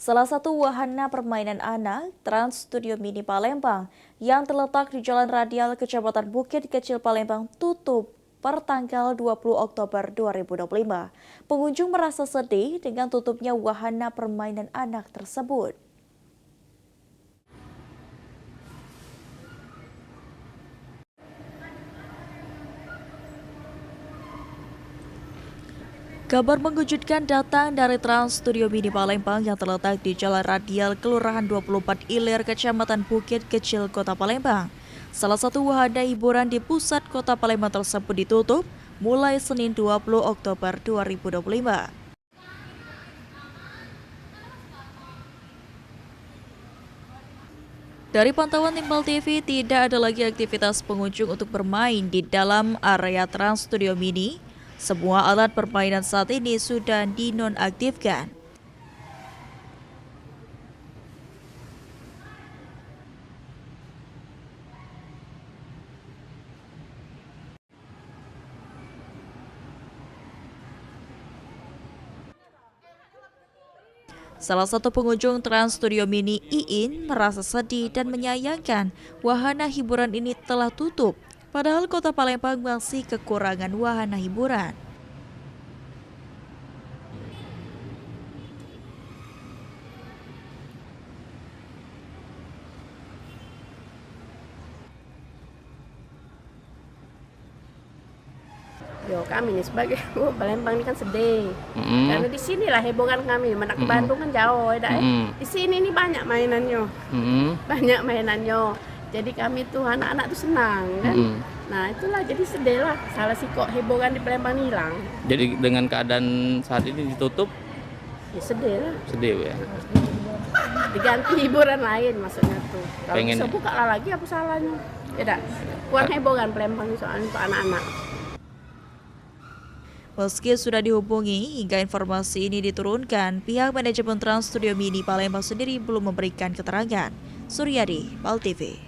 Salah satu wahana permainan anak Trans Studio Mini Palembang yang terletak di Jalan Radial Kecamatan Bukit Kecil Palembang tutup per tanggal 20 Oktober 2025. Pengunjung merasa sedih dengan tutupnya wahana permainan anak tersebut. Kabar mengejutkan datang dari Trans Studio Mini Palembang yang terletak di Jalan Radial, Kelurahan 24 Ilir, Kecamatan Bukit Kecil, Kota Palembang. Salah satu wahana hiburan di pusat Kota Palembang tersebut ditutup mulai Senin 20 Oktober 2025. Dari pantauan Timbal TV, tidak ada lagi aktivitas pengunjung untuk bermain di dalam area Trans Studio Mini. Semua alat permainan saat ini sudah dinonaktifkan. Salah satu pengunjung Trans Studio Mini, Iin, merasa sedih dan menyayangkan wahana hiburan ini telah tutup. Padahal Kota Palembang masih kekurangan wahana hiburan. Yo, kami nih sebagai Palembang ini kan sedih. Karena di sinilah hebohan kami. Mana ke Bandung kan jauh, ya. Di sini nih banyak mainannya. Banyak mainannya. Jadi kami tuh anak-anak tuh senang kan. Nah, itulah jadi sedih lah. Salah sih kok hebohan di Palembang hilang. Jadi dengan keadaan saat ini ditutup, Ya sedih lah. sedih ya. Diganti hiburan lain maksudnya tuh. Kalau Pengen bisa buka lah lagi apa salahnya? Ya dak. Kurang hebohan Palembang soalnya untuk anak-anak. Meski sudah dihubungi hingga informasi ini diturunkan, pihak manajemen Trans Studio Mini Palembang sendiri belum memberikan keterangan. Suryadi, PAL TV.